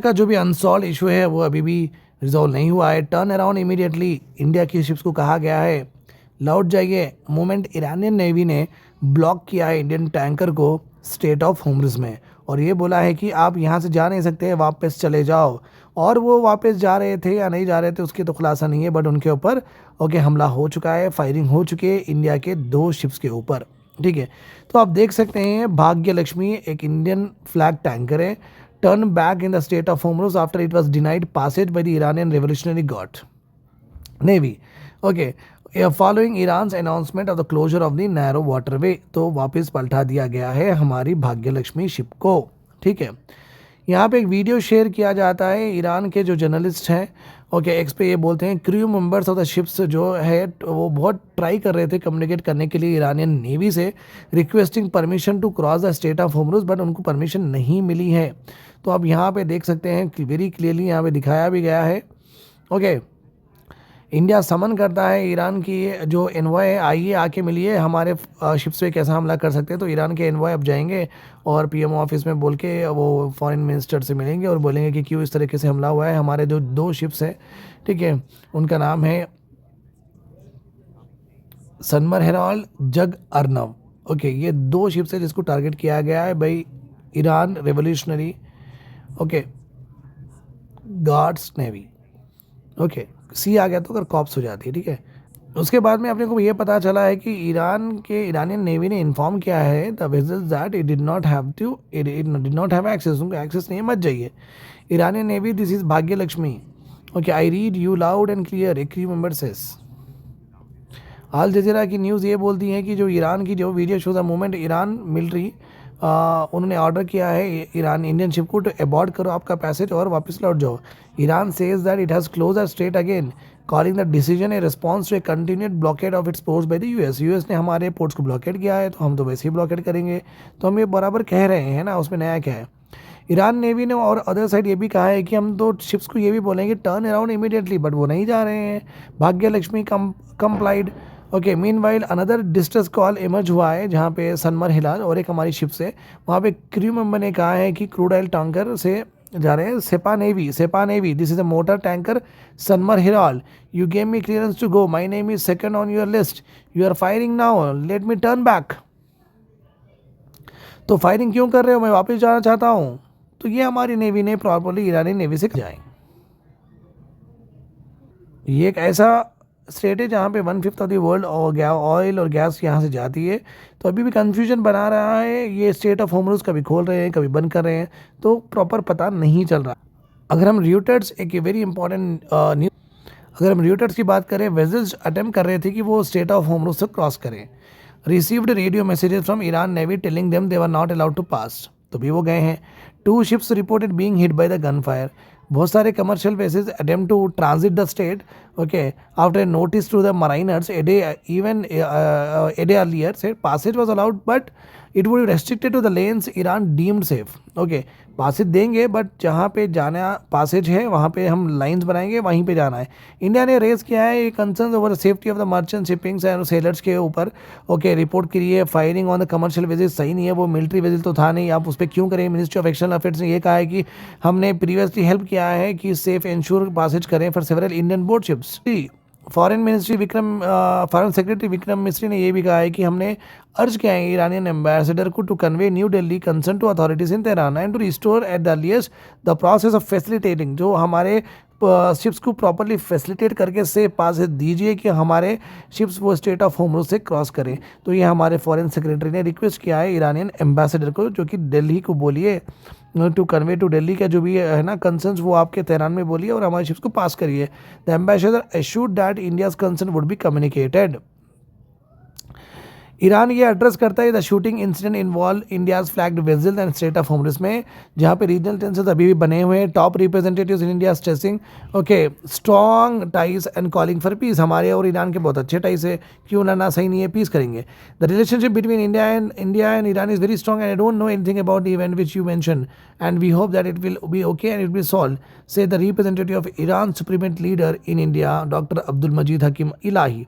का जो भी अनसॉल्व इशू है वो अभी भी रिजॉल्व नहीं हुआ है। टर्न अराउंड इमीडिएटली इंडिया की शिप्स को कहा गया है लौट जाइए। मोमेंट ईरानियन नेवी ने ब्लॉक किया है इंडियन टैंकर को स्टेट ऑफ होर्मुज़ में और ये बोला है कि आप यहाँ से जा नहीं सकते, वापस चले जाओ। और वो वापस जा रहे थे या नहीं जा रहे थे उसकी तो खुलासा नहीं है, बट उनके ऊपर हमला हो चुका है, फायरिंग हो चुकी है इंडिया के 2 शिप्स के ऊपर। ठीक है, तो आप देख सकते हैं भाग्य लक्ष्मी एक इंडियन फ्लैग टैंकर है, turn back in the state of Hormuz after it was denied passage by the Iranian Revolutionary Guard Navy. Okay, following Iran's announcement of the closure of the narrow waterway, तो वापस पलटा दिया गया है हमारी Bhagyalakshmi ship को। ठीक है, यहाँ पे एक वीडियो शेयर किया जाता है, ईरान के जो जर्नलिस्ट हैं एक्स पे ये बोलते हैं crew members of the ships जो है वो बहुत ट्राई कर रहे थे कम्युनिकेट करने के लिए ईरानियन नेवी से, requesting permission to cross the state of Hormuz, but उनको परमिशन नहीं मिली है। तो आप यहाँ पे देख सकते हैं कि वेरी क्लियरली यहाँ पे दिखाया भी गया है। इंडिया समन करता है ईरान की जो एनवॉय है, आइए आके मिलिए, हमारे शिप्स पे कैसा हमला कर सकते हैं। तो ईरान के एनवॉय अब जाएंगे और पीएमओ ऑफिस में बोल के वो फॉरेन मिनिस्टर से मिलेंगे और बोलेंगे कि क्यों इस तरीके से हमला हुआ है। हमारे जो 2 शिप्स हैं, ठीक है, उनका नाम है सनमर हेराल्ड, जग अर्नव। ये 2 शिप्स है जिसको टारगेट किया गया है भाई ईरान रेवोल्यूशनरी गार्ड्स नेवी। सी आ गया तो अगर कॉप्स हो जाती है। ठीक है, उसके बाद में अपने को ये पता चला है कि ईरानियन नेवी ने इन्फॉर्म किया है the vessels that it did not have access, उनको एक्सेस नहीं है, मत जाइए। Iranian navy, this is Bhagya Lakshmi. I read you loud and clear, a crew member says. Al Jazeera की न्यूज़ ये बोलती है कि जो ईरान की जो video show the movement Iran military उन्होंने ऑर्डर किया है ईरान इंडियन शिप को, तो अबॉर्ड करो आपका पैसेज और वापस लौट जाओ। Iran says that it has close the strait again, calling the decision a response to a continued blockade of its ports by the US ने हमारे पोर्ट्स को ब्लॉकेड किया है, तो हम तो वैसे ही ब्लॉकेड करेंगे। तो हम ये बराबर कह रहे हैं ना, उसमें नया क्या है। ईरान नेवी ने और अदर साइड ये भी कहा है कि हम तो शिप्स को ये भी बोलेंगे टर्न अराउंड इमीडिएटली, बट वो नहीं जा रहे हैं। Bhagya Lakshmi complied. Meanwhile another distress call emerge हुआ है जहाँ पे सनमर हिलाल और एक हमारी शिप से, वहाँ पे क्रू मेंबर ने कहा है कि क्रूड ऑयल टैंकर से जा रहे हैं Sepah navy, this is a motor tanker Sanmar Hiral, you gave me clearance to go, my name is second on your list, you are firing now, let me turn back. तो firing क्यों कर रहे हो, मैं वापस जाना चाहता हूँ। तो ये हमारी नेवी ने प्रॉपरली ईरानी नेवी से जाए। ये एक ऐसा स्टेट है जहाँ पे 1/5 ऑफ द वर्ल्ड ऑयल और गैस यहाँ से जाती है। तो अभी भी कंफ्यूजन बना रहा है, ये स्टेट ऑफ होर्मुज़ कभी खोल रहे हैं कभी बंद कर रहे हैं, तो प्रॉपर पता नहीं चल रहा। अगर हम र्यूटर्स, एक वेरी इंपॉर्टेंट न्यूज़, अगर हम र्यूटर्स की बात करें, वेजल्स अटेम्प्ट कर रहे थे कि वो स्टेट ऑफ होर्मुज़ से क्रॉस करें। Received radio messages from Iran navy telling them they were not allowed to pass, तो भी वो गए हैं। 2 ships reported being hit by the gun fire, बहुत सारे कमर्शियल वेसेस attempt to transit the strait after notice to the mariners a day earlier said passage was allowed but it would be restricted to the lanes Iran deemed safe। Passage देंगे but जहाँ पे जाना Passage है वहाँ पे हम lines बनाएंगे, वहीं पे जाना है। इंडिया ने रेज किया है ये concern over safety of the merchant shippings and sailors के ऊपर। रिपोर्ट की है फायरिंग ऑन द कमर्शियल वेजेज सही नहीं है, वो मिलिट्री वेजेज तो था नहीं, आप उस पर क्यों करें। मिनिस्ट्री ऑफ एक्सटर्नल अफेयर्स ने ये कहा है कि हमने प्रीवियसली हेल्प किया है कि सेफ इंश्योर पासेज करें for several Indian boat ships. Foreign secretary Vikram Misri ने यह भी कहा है कि हमने अर्ज किया है ईरानियन एम्बेसडर को to convey New Delhi concern to authorities in Tehran and to restore at the earliest the process of facilitating, जो हमारे शिप्स को प्रॉपरली फैसिलिटेट करके से पास दीजिए कि हमारे शिप्स वो स्टेट ऑफ होर्मुज़ से क्रॉस करें। तो ये हमारे फॉरेन सेक्रेटरी ने रिक्वेस्ट किया है ईरानियन एम्बेसडर को, जो कि दिल्ली को बोलिए टू कन्वे टू दिल्ली का जो भी है ना कंसर्न्स वो आपके तेहरान में बोलिए और हमारे शिप्स को पास करिए। The ambassador assured that India's concern would be communicated. Iran ये एड्रेस करता है the shooting incident involve India's flagged vessels and state of Hormuz में, जहाँ पे रीजनल टेंशंस अभी भी बने हुए हैं। Top representatives in India stressing strong ties and calling for piece. हमारे और ईरान के बहुत अच्छे टाइज है, क्यों ना सही नहीं है, पीस करेंगे। The relationship between India and Iran is very strong and I don't know anything about the event which you mention and we hope that it will be okay and it will solve, say the representative of Iran supreme leader in India doctor Abdul Majid Hakim Ilahi.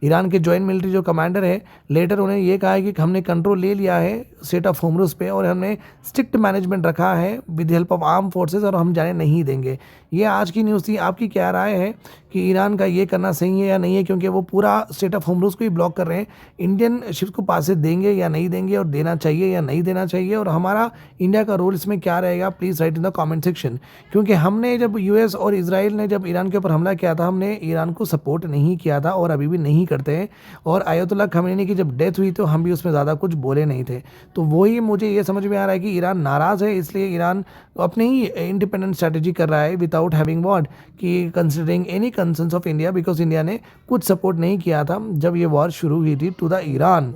Iran के joint military जो commander है later उन्होंने ये कहा है कि हमने control ले लिया है स्टेट ऑफ होमरूज पे, और हमने स्ट्रिक्ट मैनेजमेंट रखा है with help of arm forces, और हम जाने नहीं देंगे। ये आज की न्यूज़ थी। आपकी क्या राय है कि ईरान का ये करना सही है या नहीं है, क्योंकि वो पूरा स्टेट ऑफ होमरूज को ही ब्लॉक कर रहे हैं। इंडियन शिप्स को पासेज देंगे या नहीं देंगे, और देना चाहिए या नहीं देना चाहिए, और हमारा इंडिया का रोल इसमें क्या रहेगा, please write in the comment section. क्योंकि हमने जब यूएस और इजराइल ने जब ईरान के ऊपर हमला किया था, हमने ईरान को सपोर्ट नहीं किया था और अभी भी नहीं करते हैं। और आयतुल्लाह खमेनी की जब डेथ हुई तो हम भी उसमें ज़्यादा कुछ बोले नहीं थे। तो वही मुझे ये समझ में आ रहा है कि ईरान नाराज़ है, इसलिए ईरान अपनी ही इंडिपेंडेंट स्ट्रैटेजी कर रहा है विदाउट हैविंग वॉर, कि considering any concerns of India, because India ने कुछ सपोर्ट नहीं किया था जब ये वॉर शुरू हुई थी टू द ईरान।